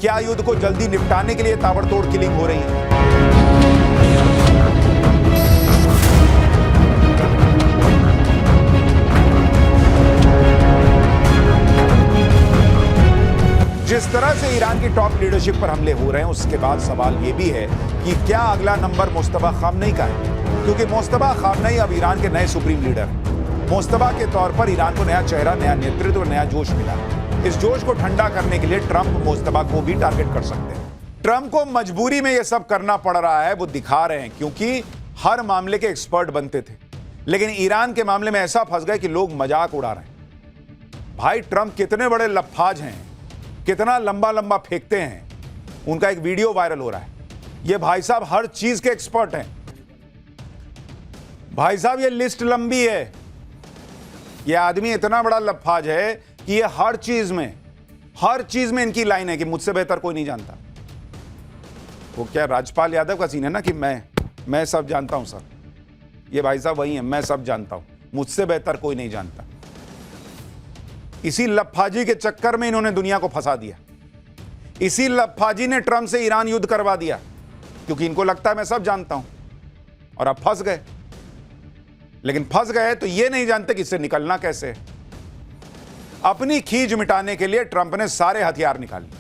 क्या युद्ध को जल्दी निपटाने के लिए ताबड़तोड़ किलिंग हो रही है? जिस तरह से ईरान की टॉप लीडरशिप पर हमले हो रहे हैं, उसके बाद सवाल यह भी है कि क्या अगला नंबर मुस्तफा खामनेई का है, क्योंकि मुस्तफा खामनेई अब ईरान के नए सुप्रीम लीडर हैं। मुस्तफा के तौर पर ईरान को नया चेहरा, नया नेतृत्व और नया जोश मिला। इस जोश को ठंडा करने के लिए ट्रंप मुस्तफा को भी टारगेट कर सकते हैं। ट्रंप को मजबूरी में यह सब करना पड़ रहा है, वो दिखा रहे हैं, क्योंकि हर मामले के एक्सपर्ट बनते थे, लेकिन ईरान के मामले में ऐसा फंस गए कि लोग मजाक उड़ा रहे हैं। भाई ट्रंप कितने बड़े लफ्फाज हैं, कितना लंबा लंबा फेंकते हैं। उनका एक वीडियो वायरल हो रहा है। ये भाई साहब हर चीज के एक्सपर्ट हैं। भाई साहब ये लिस्ट लंबी है। ये आदमी इतना बड़ा लफ्फाज है कि ये हर चीज में इनकी लाइन है कि मुझसे बेहतर कोई नहीं जानता। वो क्या राजपाल यादव का सीन है ना कि मैं सब जानता हूं सर। ये भाई साहब वही है, मैं सब जानता हूं, मुझसे बेहतर कोई नहीं जानता। इसी लफ्फाजी के चक्कर में इन्होंने दुनिया को फंसा दिया। इसी लफ्फाजी ने ट्रंप से ईरान युद्ध करवा दिया, क्योंकि इनको लगता है मैं सब जानता हूं, और अब फंस गए। लेकिन फंस गए तो ये नहीं जानते कि इससे निकलना कैसे है। अपनी खींच मिटाने के लिए ट्रंप ने सारे हथियार निकाल लिए।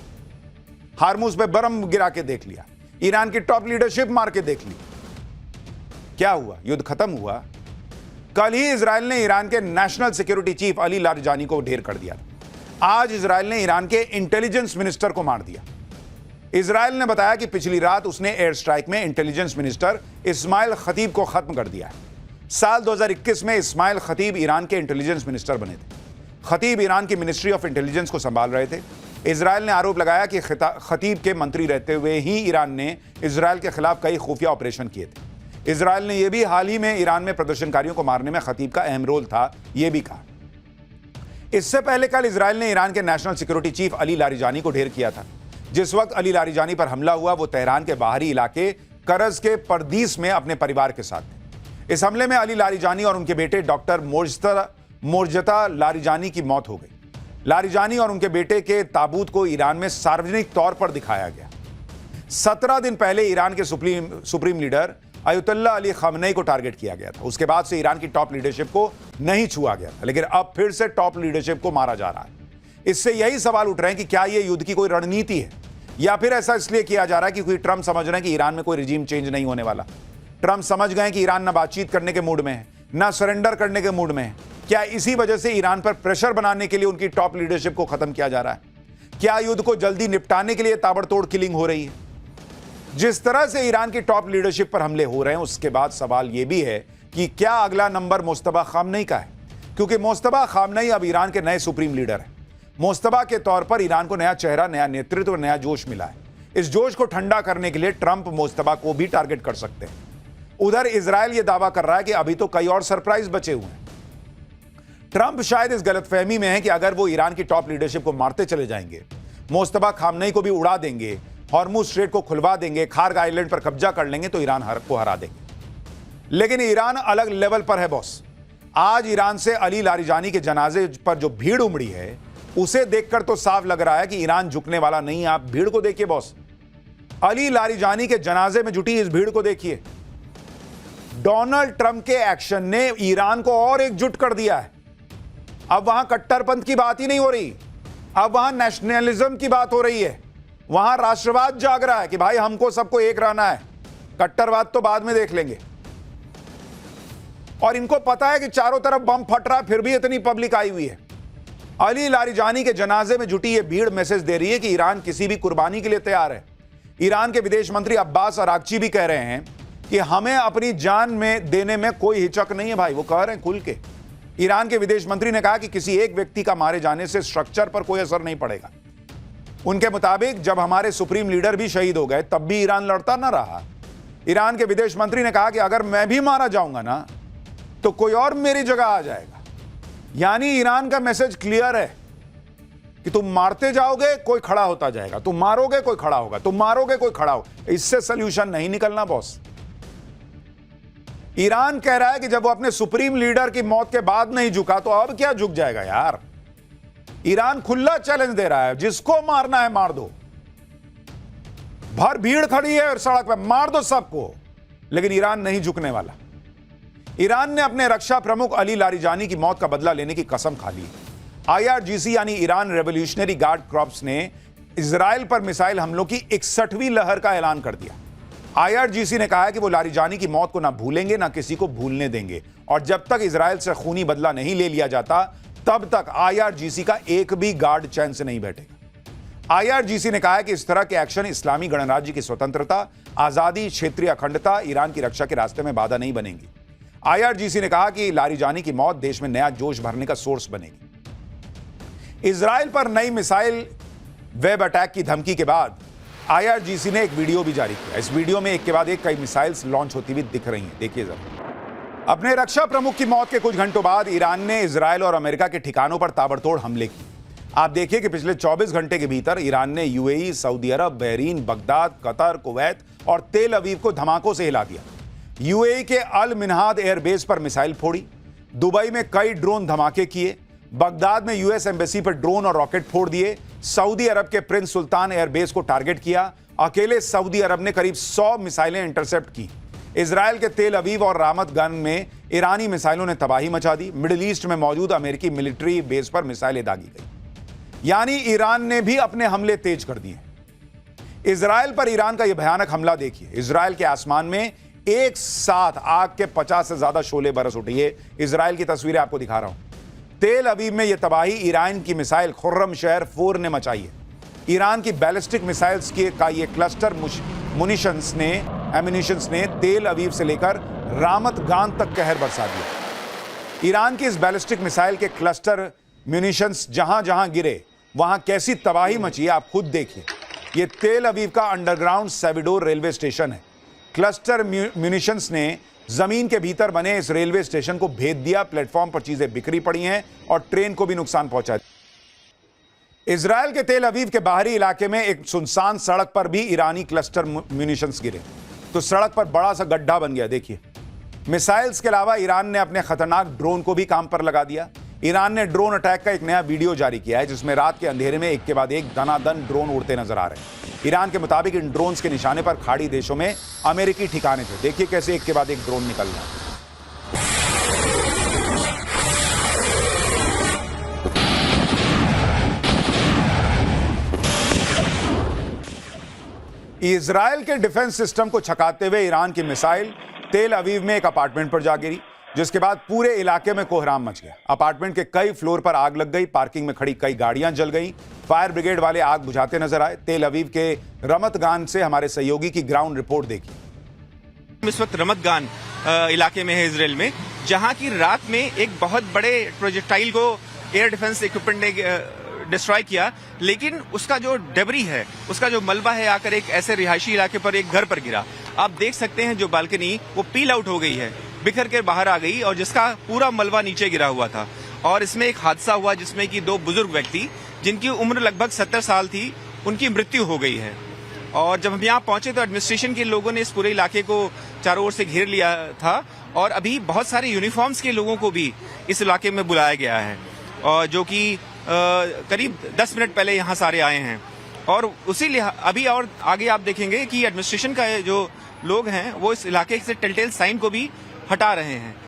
हार्मुज पे बर्फ गिरा के देख लिया, ईरान की टॉप लीडरशिप मार के देख ली। क्या हुआ? युद्ध खत्म हुआ। कल ही इजराइल ने ईरान के national security chief Ali Larijani को ढेर कर दिया। आज इजराइल ने ईरान के इंटेलिजेंस मिनिस्टर को मार दिया। इजराइल ने बताया कि पिछली रात उसने एयर स्ट्राइक में इंटेलिजेंस मिनिस्टर इस्माइल खतीब को खत्म कर दिया है। साल 2021 में इस्माइल खतीब ईरान के इंटेलिजेंस मिनिस्टर बने थे। खतीब ईरान की मिनिस्ट्री ऑफ इंटेलिजेंस को संभाल रहे थे। इजराइल ने आरोप लगाया कि खतीब के मंत्री रहते हुए ही ईरान ने इजराइल के खिलाफ कई खुफिया ऑपरेशन किए थे। इजराइल ने यह भी हाल ही में ईरान में प्रदर्शनकारियों को मारने में खतीब का अहम रोल था, यह भी कहा। इससे पहले कल इजराइल ने ईरान के national security chief Ali Larijani को ढेर किया था। जिस वक्त अली लारिजानी पर हमला हुआ, वो तेहरान के बाहरी इलाके करज के परदीस में अपने परिवार के साथ थे। इस हमले में अली लारिजानी और उनके बेटे डॉक्टर मोर्जता लारिजानी की मौत हो गई। लारिजानी और उनके बेटे के ताबूत को ईरान में सार्वजनिक तौर पर दिखाया गया। 17 दिन पहले ईरान के सुप्रीम लीडर अयतुल्ला अली खामनेई को टारगेट किया गया था। उसके बाद से ईरान की टॉप लीडरशिप को नहीं छुआ गया था, लेकिन अब फिर से टॉप लीडरशिप को मारा जा रहा है। इससे यही सवाल उठ रहे हैं कि क्या यह युद्ध की कोई रणनीति है, या फिर ऐसा इसलिए किया जा रहा है क्योंकि ट्रंप समझ रहे हैं कि ईरान में कोई रिजीम चेंज नहीं होने वाला। ट्रंप समझ गए कि ईरान ना बातचीत करने के मूड में है, ना सरेंडर करने के मूड में है। क्या इसी वजह से ईरान पर प्रेशर बनाने के लिए उनकी टॉप लीडरशिप को खत्म किया जा रहा है? क्या युद्ध को जल्दी निपटाने के लिए ताबड़तोड़ किलिंग हो रही है? जिस तरह से ईरान की टॉप लीडरशिप पर हमले हो रहे हैं, उसके बाद सवाल यह भी है कि क्या अगला नंबर मुस्तफा खामनेई का है, क्योंकि मुस्तफा खामनेई अब ईरान के नए सुप्रीम लीडर हैं। मुस्तफा के तौर पर ईरान को नया चेहरा, नया नेतृत्व और नया जोश मिला है। इस जोश को ठंडा करने के लिए ट्रंप मुस्तफा को भी टारगेट कर सकते हैं। उधर इजराइल यह दावा कर रहा है कि अभी तो कई और सरप्राइज बचे हुए हैं। ट्रंप शायद इस गलतफहमी में है कि अगर वो ईरान की टॉप लीडरशिप को मारते चले जाएंगे, मुस्तफा खामनेई को भी उड़ा देंगे, हॉर्मुज स्ट्रेट को खुलवा देंगे, खार्ग आइलैंड पर कब्जा कर लेंगे, तो ईरान को हरा देंगे। लेकिन ईरान अलग लेवल पर है बॉस। आज ईरान से अली लारिजानी के जनाजे पर जो भीड़ उमड़ी है, उसे देखकर तो साफ लग रहा है कि ईरान झुकने वाला नहीं है। आप भीड़ को देखिए बॉस। अली लारिजानी के जनाजे में जुटी इस भीड़ को देखिए। डोनाल्ड ट्रंप के एक्शन ने ईरान को और एकजुट कर दिया है। अब वहां कट्टरपंथ की बात ही नहीं हो रही, अब वहां नेशनलिज्म की बात हो रही है। वहां राष्ट्रवाद जाग रहा है कि भाई हमको सबको एक रहना है, कट्टरवाद तो बाद में देख लेंगे। और इनको पता है कि चारों तरफ बम फट रहा है, फिर भी इतनी पब्लिक आई हुई है। अली लारिजानी के जनाजे में जुटी ये भीड़ मैसेज दे रही है कि ईरान किसी भी कुर्बानी के लिए तैयार है। ईरान के विदेश मंत्री अब्बास अरागची भी कह रहे हैं कि हमें अपनी जान में देने में कोई हिचक नहीं है। भाई वो कह रहे हैं खुल के। ईरान के विदेश मंत्री ने कहा कि किसी एक व्यक्ति का मारे जाने से स्ट्रक्चर पर कोई असर नहीं पड़ेगा। उनके मुताबिक जब हमारे सुप्रीम लीडर भी शहीद हो गए, तब भी ईरान लड़ता ना रहा। ईरान के विदेश मंत्री ने कहा कि अगर मैं भी मारा जाऊंगा ना, तो कोई और मेरी जगह आ जाएगा। यानी ईरान का मैसेज क्लियर है कि तुम मारते जाओगे, कोई खड़ा होता जाएगा, तुम मारोगे, कोई खड़ा होगा, तुम मारोगे, कोई खड़ा होगा। इससे सोल्यूशन नहीं निकलना बॉस। ईरान कह रहा है कि जब वो अपने सुप्रीम लीडर की मौत के बाद नहीं झुका, तो अब क्या झुक जाएगा यार। ईरान खुला चैलेंज दे रहा है, जिसको मारना है मार दो। भर भीड़ खड़ी है और सड़क पर मार दो सबको, लेकिन ईरान नहीं झुकने वाला। ईरान ने अपने रक्षा प्रमुख अली लारिजानी की मौत का बदला लेने की कसम खा ली। IRGC यानी ईरान रेवोल्यूशनरी गार्ड कॉर्प्स ने इजराइल पर मिसाइल हमलों की 61वीं लहर का ऐलान कर दिया। IRGC ने कहा है कि वो लारिजानी की मौत को ना भूलेंगे ना किसी को भूलने देंगे, और जब तक इजराइल से खूनी बदला नहीं ले लिया जाता तब तक IRGC का एक भी गार्ड चैन से नहीं बैठेगा। IRGC ने कहा है कि इस तरह के एक्शन इस्लामी गणराज्य की स्वतंत्रता, आजादी, क्षेत्रीय अखंडता, ईरान की रक्षा के रास्ते में बाधा नहीं बनेंगी। IRGC ने कहा कि लारिजानी की मौत देश में नया जोश भरने का सोर्स बनेगी। इजराइल पर नई मिसाइल वेब अटैक की धमकी के बाद IRGC ने एक वीडियो भी जारी किया। इस वीडियो में एक के बाद एक कई मिसाइल्स लॉन्च होती हुई दिख रही हैं, देखिए जरा। अपने रक्षा प्रमुख की मौत के कुछ घंटों बाद ईरान ने इजराइल और अमेरिका के ठिकानों पर ताबड़तोड़ हमले किए। आप देखिए कि पिछले 24 घंटे के भीतर ईरान ने UAE, सऊदी अरब, बहरीन, बगदाद, कतर, कुवैत और तेल अवीव को धमाकों से हिला दिया। UAE के अल मिनहाद एयरबेस पर मिसाइल फोड़ी, दुबई में कई ड्रोन धमाके किए, बगदाद में US एम्बेसी पर ड्रोन और रॉकेट फोड़ दिए, सऊदी अरब के प्रिंस सुल्तान एयरबेस को टारगेट किया। अकेले सऊदी अरब ने करीब 100 मिसाइलें इंटरसेप्ट की। इजराइल के तेल अवीव और रामत गन में ईरानी मिसाइलों ने तबाही मचा दी। मिडिल ईस्ट में मौजूद अमेरिकी मिलिट्री बेस पर मिसाइलें दागी गई, यानी ईरान ने भी अपने हमले तेज कर दिए। इजराइल पर ईरान का यह भयानक हमला देखिए। इजराइल के आसमान में एक साथ आग के 50 से ज्यादा शोले बरस उठे। ये इजराइल की तस्वीरें आपको दिखा रहा हूं। तेल अवीव में यह तबाही ईरान की मिसाइल खुर्रम शहर 4 ने मचाई है। ईरान की बैलिस्टिक मिसाइल्स का ये क्लस्टर एमिनिशंस ने तेल अवीव से लेकर रामत गान तक कहर बरसा दिया। ईरान की इस बैलिस्टिक मिसाइल के क्लस्टर म्यूनिशंस जहां जहां गिरे वहां कैसी तबाही मची है आप खुद देखिए। यह तेल अवीव का अंडरग्राउंड सेविडोर रेलवे स्टेशन है। क्लस्टर म्यूनिशंस ने जमीन के भीतर बने इस रेलवे स्टेशन को भेद दिया। प्लेटफॉर्म पर चीजें बिखरी पड़ी हैं और ट्रेन को भी नुकसान पहुंचा। इजराइल के तेल अवीव के बाहरी इलाके में एक सुनसान सड़क पर भी ईरानी क्लस्टर म्यूनिशंस गिरे तो सड़क पर बड़ा सा गड्ढा बन गया। देखिए, मिसाइल्स के अलावा ईरान ने अपने खतरनाक ड्रोन को भी काम पर लगा दिया। ईरान ने ड्रोन अटैक का एक नया वीडियो जारी किया है जिसमें रात के अंधेरे में एक के बाद एक दनादन ड्रोन उड़ते नजर आ रहे हैं। ईरान के मुताबिक इन ड्रोन्स के निशाने पर खाड़ी देशों में अमेरिकी ठिकाने थे। देखिए कैसे एक के बाद एक ड्रोन निकल रहा है। इजराइल के डिफेंस सिस्टम को छकाते हुए ईरान की मिसाइल तेल अवीव में एक अपार्टमेंट पर जा गिरी, जिसके बाद पूरे इलाके में कोहराम मच गया। अपार्टमेंट के कई फ्लोर पर आग लग गई, पार्किंग में खड़ी कई गाड़ियां जल गईं। फायर ब्रिगेड वाले आग बुझाते नजर आए। तेल अवीव के रमत गान से हमारे सहयोगी की ग्राउंड रिपोर्ट देखिए। इस वक्त रमत गान इलाके में है इजराइल में, जहां की रात में एक बहुत बड़े प्रोजेक्टाइल को एयर डिफेंस इक्विपमेंट ने डिस्ट्रॉय किया, लेकिन उसका जो डेबरी है, उसका जो मलबा है, आकर एक ऐसे रिहायशी इलाके पर एक घर पर गिरा। आप देख सकते हैं जो बालकनी वो पील आउट हो गई है, बिखर के बाहर आ गई और जिसका पूरा मलबा नीचे गिरा हुआ था। और इसमें एक हादसा हुआ जिसमें कि 2 बुजुर्ग व्यक्ति जिनकी उम्र लगभग 70 साल थी, उनकी मृत्यु हो गई है। और जब हम यहाँ पहुंचे तो एडमिनिस्ट्रेशन के लोगों ने इस पूरे इलाके को चारों ओर से घेर लिया था और अभी बहुत सारे यूनिफॉर्म्स के लोगों को भी इस इलाके में बुलाया गया है, और जो कि करीब 10 मिनट पहले यहाँ सारे आए हैं। और उसी अभी और आगे आप देखेंगे कि एडमिनिस्ट्रेशन का जो लोग हैं वो इस इलाके से टेलटेल साइन को भी हटा रहे हैं।